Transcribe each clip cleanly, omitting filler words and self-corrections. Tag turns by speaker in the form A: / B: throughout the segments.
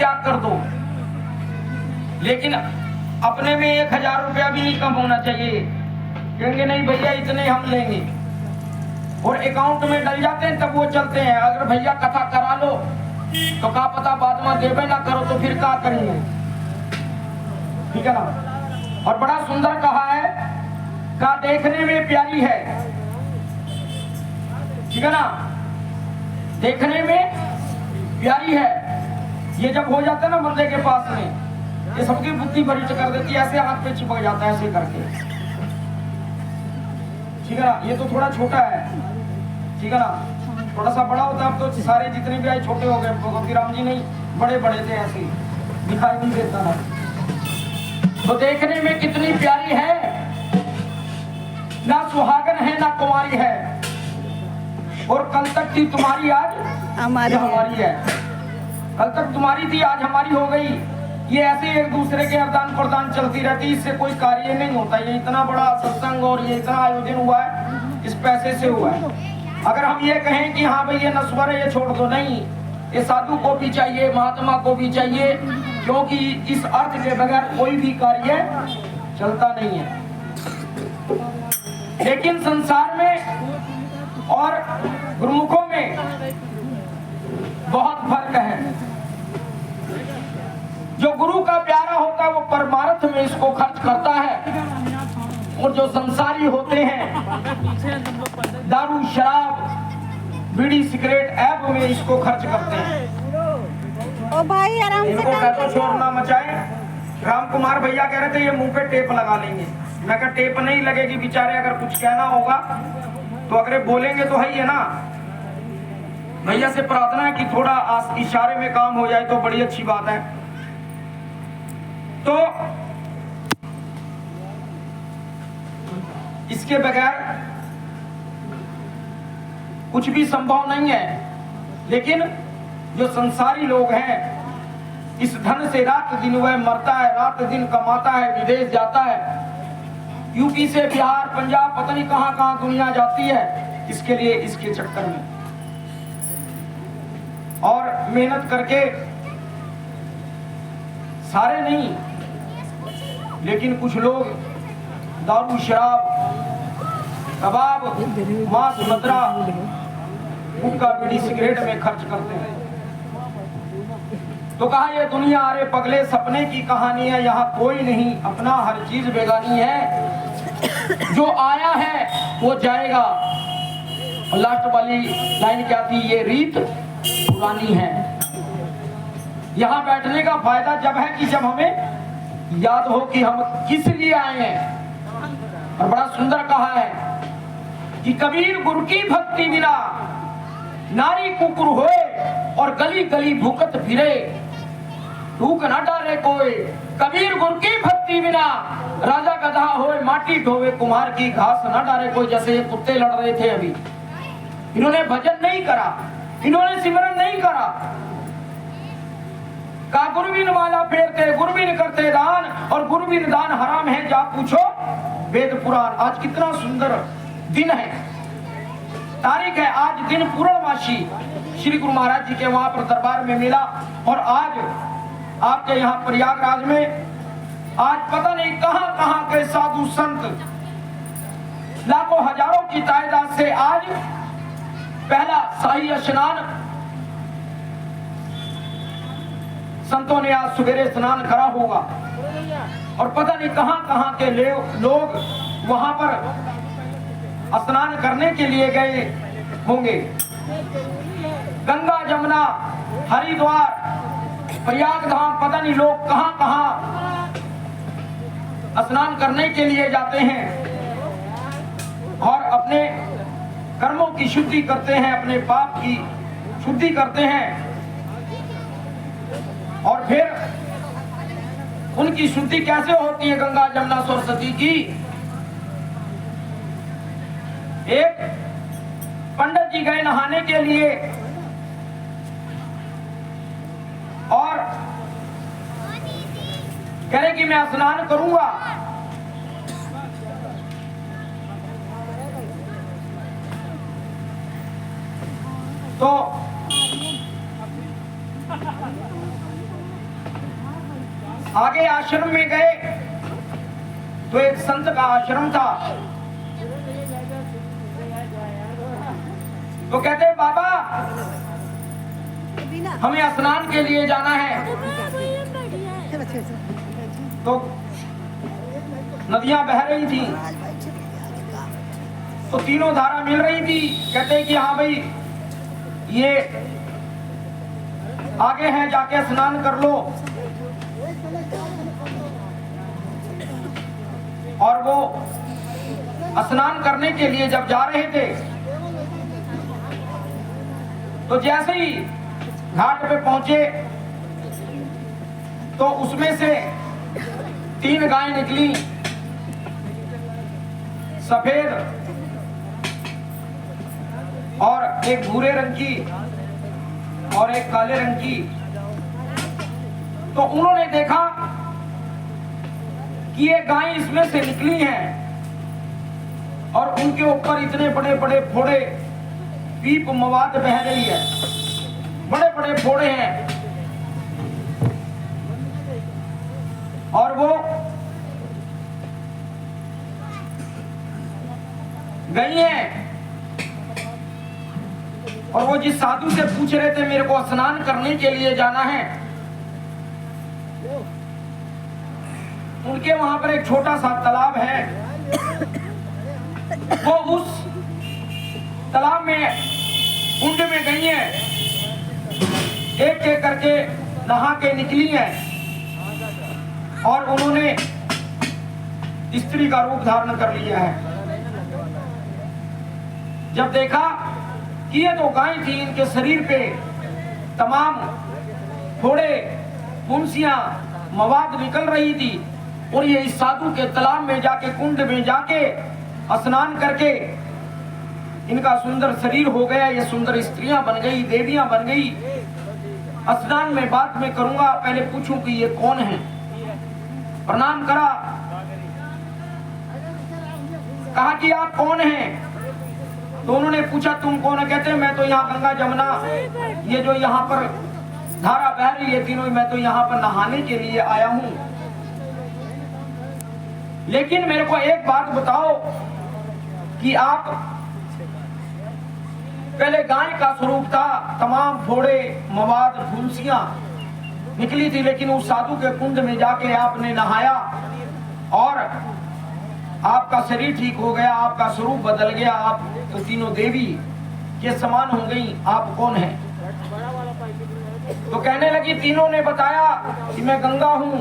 A: त्याग कर दो, लेकिन अपने में 1000 रुपया भी नहीं कम होना चाहिए। कहेंगे नहीं भैया इतने हम लेंगे, और अकाउंट में डल जाते हैं तब वो चलते हैं। अगर भैया कथा करा लो तो क्या पता बाद में देवे ना करो तो फिर क्या करेंगे, ठीक है ना। और बड़ा सुंदर कहा है, का देखने में प्यारी है, ठीक है ना, देखने में प्यारी है। ये जब हो जाता है ना बंदे के पास में, ये सबकी बुद्धि बड़ी कर देती है, ऐसे हाथ पे चिपक जाता है ऐसे करके, ठीक है ना। ये तो थोड़ा छोटा है, ठीक है ना, थोड़ा सा बड़ा होता है। अब तो सारे जितने भी आए छोटे हो गए, भगवती राम जी नहीं बड़े बड़े थे, ऐसे दिखाई नहीं देता है। तो देखने में कितनी प्यारी है, ना सुहागन है ना कुंवारी है, और कल तक थी तुम्हारी आज हमारी है। कल तक तुम्हारी थी आज हमारी हो गई। ये ऐसे एक दूसरे के आदान प्रदान चलती रहती, इससे कोई कार्य नहीं होता। ये इतना बड़ा सत्संग और ये इतना आयोजन हुआ है, इस पैसे से हुआ है। अगर हम ये कहें कि हाँ भाई ये नस्वर है ये छोड़ दो, नहीं, ये साधु को भी चाहिए, महात्मा को भी चाहिए, क्योंकि इस अर्थ के बगैर कोई भी कार्य चलता नहीं है। लेकिन संसार में और गुरुमुखों में बहुत फर्क है। जो गुरु का प्यारा होता है वो परमार्थ में इसको खर्च करता है, और जो संसारी होते हैं दारू शराब बीड़ी सिगरेट ऐब में इसको खर्च करते हैं।
B: ओ भाई आराम से
A: इनको कहते शोर ना मचाए। राम कुमार भैया कह रहे थे ये मुंह पे टेप लगा लेंगे, मैं कहा टेप नहीं लगेगी बेचारे, अगर कुछ कहना होगा तो अगर बोलेंगे तो है ना। भैया से प्रार्थना है कि थोड़ा इशारे में काम हो जाए तो बड़ी अच्छी बात है। तो इसके बगैर कुछ भी संभव नहीं है। लेकिन जो संसारी लोग हैं, इस धन से रात दिन वह मरता है, रात दिन कमाता है, विदेश जाता है, यूपी से बिहार पंजाब पता नहीं कहां कहां दुनिया जाती है इसके लिए, इसके चक्कर में। और मेहनत करके सारे नहीं, लेकिन कुछ लोग दारू शराब कबाब मांस मदरा हुक्का बीड़ी सिगरेट में खर्च करते हैं। तो कहा ये दुनिया अरे पगले सपने की कहानी है, यहाँ कोई नहीं अपना, हर चीज बेगानी है, जो आया है वो जाएगा। और लास्ट वाली लाइन क्या थी, ये रीत पुरानी है। यहाँ बैठने का फायदा जब है कि जब हमें याद हो कि हम किस लिए आए हैं। और बड़ा सुंदर कहा है कि कबीर गुरु की भक्ति बिना नारी कुकुर होए, और गली गली भूकत फिरे भूख न डाले कोई। कबीर गुरु की भक्ति बिना राजा गधा होए, माटी ढोवे कुम्हार की घास न डाले कोई। जैसे ये कुत्ते लड़ रहे थे अभी, इन्होंने भजन नहीं करा, इन्होंने सिमरन नहीं करा, का गुरबिन वाला फेरते, गुरबिन करते दान, और गुरबिन दान हराम है जा पूछो वेद पुराण। आज कितना सुंदर दिन है, तारीख है आज, दिन पूर्णमासी श्री गुरु महाराज जी के वहां पर दरबार में मिला। और आज आपके यहाँ प्रयागराज में आज पता नहीं कहां कहां के साधु संत लाखों हजारों की तादाद से आज पहला शाही स्नान संतों ने आज सवेरे स्नान करा होगा। और पता नहीं कहां कहां के लोग वहां पर स्नान करने के लिए गए होंगे। गंगा जमुना हरिद्वार प्रयाग धाम पता नहीं लोग कहां कहां स्नान करने के लिए जाते हैं, और अपने कर्मों की शुद्धि करते हैं, अपने पाप की शुद्धि करते हैं। और फिर उनकी शुद्धि कैसे होती है गंगा जमुना सरस्वती की। एक पंडित जी गए नहाने के लिए, और कह रहे कि मैं स्नान करूंगा। तो आगे आश्रम में गए तो एक संत का आश्रम था। तो कहते बाबा हमें स्नान के लिए जाना है। तो नदियां बह रही थी, तो तीनों धारा मिल रही थी। कहते कि हाँ भाई ये आगे है, जाके स्नान कर लो। और वो स्नान करने के लिए जब जा रहे थे तो जैसे ही घाट पे पहुंचे तो उसमें से 3 गाय निकली, सफेद और एक भूरे रंग की और एक काले रंग की। तो उन्होंने देखा कि ये गाय इसमें से निकली हैं और उनके ऊपर इतने बड़े बड़े फोड़े, पीप मवाद बह रही है, बड़े बड़े फोड़े हैं। और वो गई हैं और वो जिस साधु से पूछ रहे थे मेरे को स्नान करने के लिए जाना है, उनके वहां पर एक छोटा सा तालाब है। वो उस तालाब में कुंड में गई हैं, एक एक करके नहा के निकली हैं और उन्होंने स्त्री का रूप धारण कर लिया है। जब देखा कि ये तो गाय थी, इनके शरीर पे तमाम फोड़े, फुंसियां, मवाद निकल रही थी और ये इस साधु के तालाब में जाके, कुंड में जाके स्नान करके इनका सुंदर शरीर हो गया, ये सुंदर स्त्रियां बन गई, देवियां बन गई। स्नान में बात में करूंगा, पहले पूछूं कि ये कौन है। प्रणाम करा, कहा कि आप कौन हैं? तो उन्होंने पूछा तुम कौन है? कहते मैं तो यहाँ गंगा जमुना, ये जो यहाँ पर धारा बह रही है तीनों, मैं तो यहाँ पर नहाने के लिए आया हूँ। लेकिन मेरे को एक बात बताओ कि आप पहले गाय का स्वरूप था, तमाम फोड़े, मवाद, फुंसियां निकली थी, लेकिन उस साधु के कुंड में जाके आपने नहाया और आपका शरीर ठीक हो गया, आपका स्वरूप बदल गया, आप तो तीनों देवी के समान हो गई। आप कौन हैं? तो कहने लगी, तीनों ने बताया कि मैं गंगा हूँ,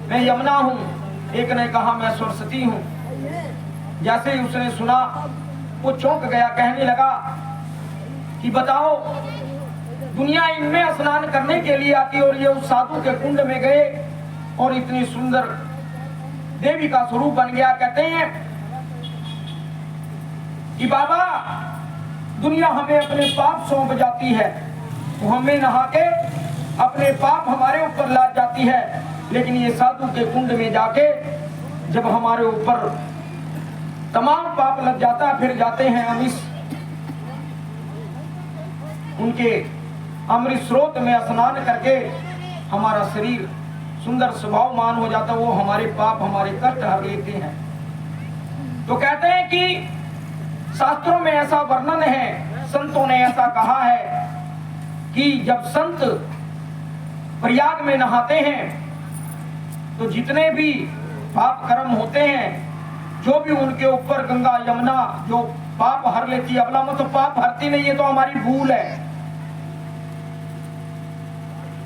A: मैं यमुना हूँ, एक ने कहा मैं सरस्वती हूँ। जैसे ही उसने सुना वो चौंक गया, कहने लगा कि बताओ दुनिया इनमें स्नान करने के लिए आती और ये उस साधु के कुंड में गए और इतनी सुंदर देवी का स्वरूप बन गया। कहते हैं कि बाबा दुनिया हमें अपने पाप सौंप जाती है, तो हमें नहा के अपने पाप हमारे ऊपर लाद जाती है, लेकिन ये साधु के कुंड में जाके जब हमारे ऊपर तमाम पाप लग जाता है, फिर जाते हैं हम इस उनके अमृत स्रोत में स्नान करके हमारा शरीर सुंदर स्वभावमान हो जाता है, वो हमारे पाप, हमारे कष्ट हर लेते हैं। तो कहते हैं कि शास्त्रों में ऐसा वर्णन है, संतों ने ऐसा कहा है कि जब संत प्रयाग में नहाते हैं तो जितने भी पाप कर्म होते हैं, जो भी उनके ऊपर गंगा यमुना जो पाप हर लेती है, अबला में तो पाप हरती नहीं है, तो हमारी भूल है।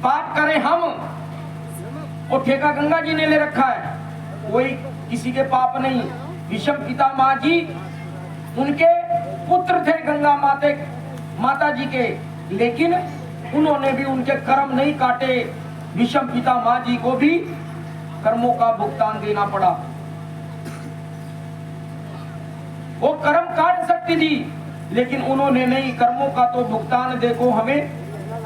A: पाप करें हम, और ठेका गंगा जी ने ले रखा है, कोई किसी के पाप नहीं। विषम पितामह जी उनके पुत्र थे गंगा माता जी के, लेकिन उन्होंने भी उनके कर्म नहीं काटे। विषम पितामह जी को भी कर्मों का भुगतान देना पड़ा। वो कर्म काट सकती थी, लेकिन उन्होंने नहीं, कर्मों का तो भुगतान देखो हमें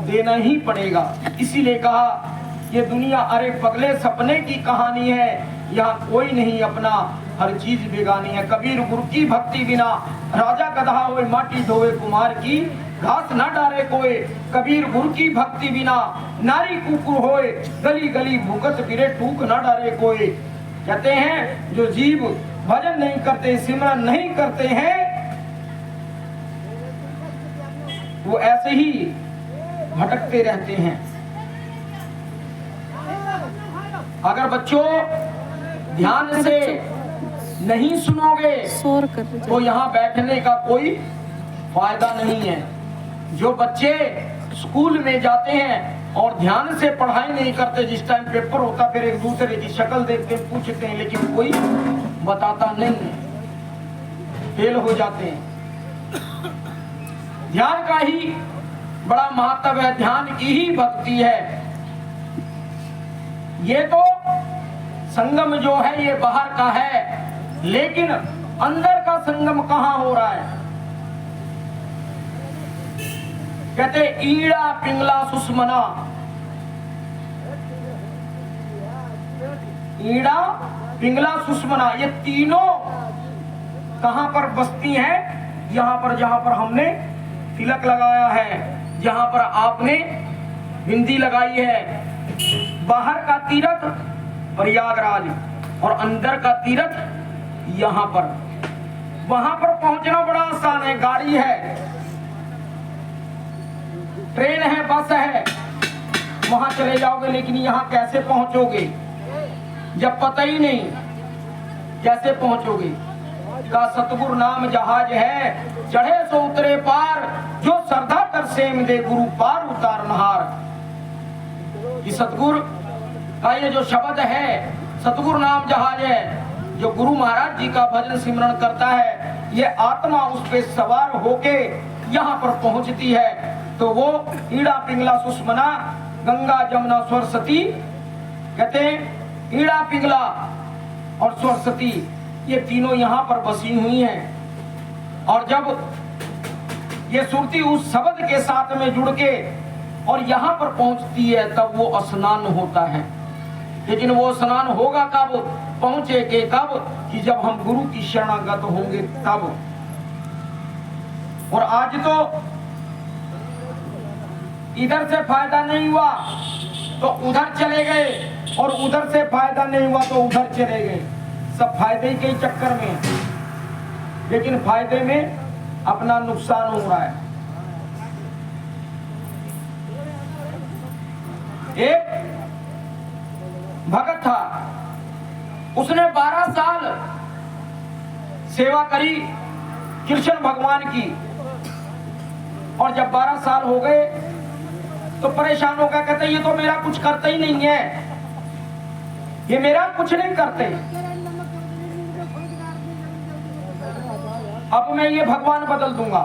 A: देना ही पड़ेगा। इसीलिए कहा ये दुनिया अरे पगले सपने की कहानी है, यहाँ कोई नहीं अपना, हर चीज बेगानी है। कबीर गुरु की भक्ति बिना राजा गधा होए, माटी धोए कुमार की घास न डारे कोई, कबीर गुरु की भक्ति बिना नारी कुकुर होए, गली गली भूगत फिरे टूक न डारे कोई। कहते हैं जो जीव भजन नहीं करते, सिमरन नहीं करते हैं, वो ऐसे ही भटकते रहते हैं। अगर बच्चों ध्यान से नहीं सुनोगे तो यहाँ बैठने का कोई फायदा नहीं है। जो बच्चे स्कूल में जाते हैं और ध्यान से पढ़ाई नहीं करते, जिस टाइम पेपर होता फिर एक दूसरे की शक्ल देखते पूछते हैं, लेकिन कोई बताता नहीं है, फेल हो जाते हैं। ध्यान का ही बड़ा महत्व है, ध्यान की ही भक्ति है। ये तो संगम जो है ये बाहर का है, लेकिन अंदर का संगम कहां हो रहा है? कहते ईड़ा पिंगला सुषमना, ईड़ा पिंगला सुषमना, ये तीनों कहां पर बसती हैं? यहां पर जहां पर हमने तिलक लगाया है, जहां पर आपने बिंदी लगाई है। बाहर का तीर्थ प्रयागराज और अंदर का तीर्थ यहां पर। वहां पर पहुंचना बड़ा आसान है, गाड़ी है, ट्रेन है, बस है, वहां चले जाओगे। लेकिन यहाँ कैसे पहुंचोगे जब पता ही नहीं कैसे पहुंचोगे? का सतगुरु नाम जहाज है, चढ़े सो उतरे पार, जो श्रद्धा कर सेम दे गुरु पार उतार नहार। ये सतगुरु का ये जो शब्द है, सतगुरु नाम जहाज है, जो गुरु महाराज जी का भजन सिमरन करता है, ये आत्मा उस पे सवार होके यहाँ पर पहुंचती है। तो वो ईड़ा पिंगला सुषमना, गंगा जमुना सरस्वती, कहते हैं ईड़ा पिंगला और सरस्वती, ये तीनों यहाँ पर बसी हुई हैं। और जब ये सुरती उस शब्द के साथ में जुड़ के और यहाँ पर पहुंचती है, तब वो स्नान होता है। लेकिन वो स्नान होगा कब, पहुंचे के कब? कि जब हम गुरु की शरणागत होंगे तब। और आज तो इधर से फायदा नहीं हुआ तो उधर चले गए, और उधर से फायदा नहीं हुआ तो उधर चले गए। सब फायदे के चक्कर में, लेकिन फायदे में अपना नुकसान हो रहा है। एक भगत था, उसने 12 साल सेवा करी कृष्ण भगवान की, और जब 12 साल हो गए तो परेशान हो गया। कहते ये तो मेरा कुछ करते ही नहीं है, ये मेरा कुछ नहीं करते, अब मैं ये भगवान बदल दूंगा।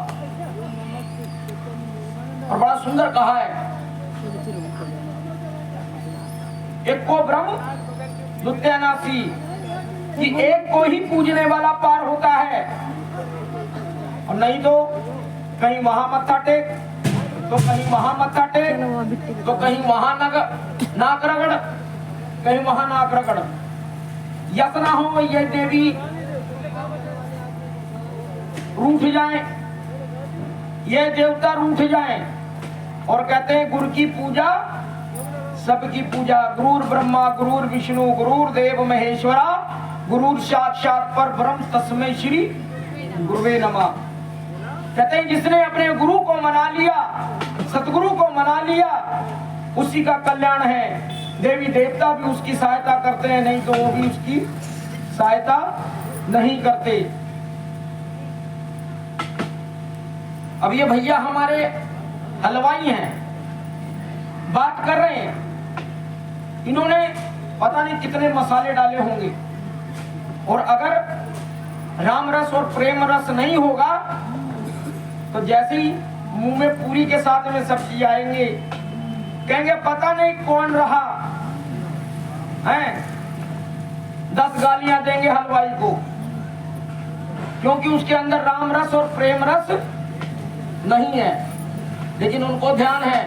A: और बड़ा सुंदर कहा है, एक को ब्रह्म द्वितीयनासी, कि एक को ही पूजने वाला पार होता है, और नहीं तो कहीं वहां मत्था टेक, तो कहीं वहां मत्था टेक, तो कहीं वहां नाक रगड़, कहीं वहां नाक रगड़। यस ना हो ये देवी रूठ जाए, ये देवता रूठ जाए। और कहते हैं गुरु की पूजा सबकी पूजा, गुरुर ब्रह्मा गुरुर विष्णु गुरुर देव महेश्वरा, गुरुर साक्षात पर ब्रह्म तस्मै श्री गुरुवे नमः। कहते हैं जिसने अपने गुरु को मना लिया, सतगुरु को मना लिया, उसी का कल्याण है। देवी देवता भी उसकी सहायता करते हैं, नहीं तो वो भी उसकी सहायता नहीं करते। अब ये भैया हमारे हलवाई हैं, बात कर रहे हैं, इन्होंने पता नहीं कितने मसाले डाले होंगे, और अगर राम रस और प्रेम रस नहीं होगा तो जैसे ही मुंह में पूरी के साथ में सब्जी आएंगे, कहेंगे पता नहीं कौन रहा है, 10 गालियां देंगे हलवाई को, क्योंकि उसके अंदर राम रस और प्रेम रस नहीं है। लेकिन उनको ध्यान है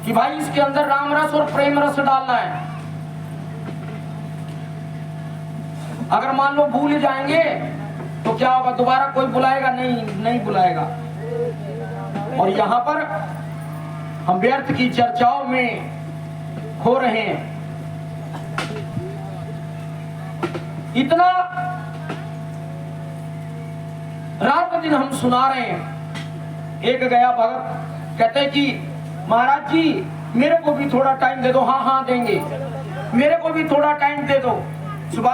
A: कि भाई इसके अंदर राम रस और प्रेम रस डालना है। अगर मान लो भूल जाएंगे तो क्या होगा? दोबारा कोई बुलाएगा? नहीं बुलाएगा। और यहाँ पर हम व्यर्थ की चर्चाओं में खो रहे हैं। इतना रात दिन हम सुना रहे हैं। एक गया भगत कहते कि महाराज जी मेरे को भी थोड़ा टाइम दे दो। हाँ हाँ देंगे, मेरे को भी थोड़ा टाइम दे दो। सुभाष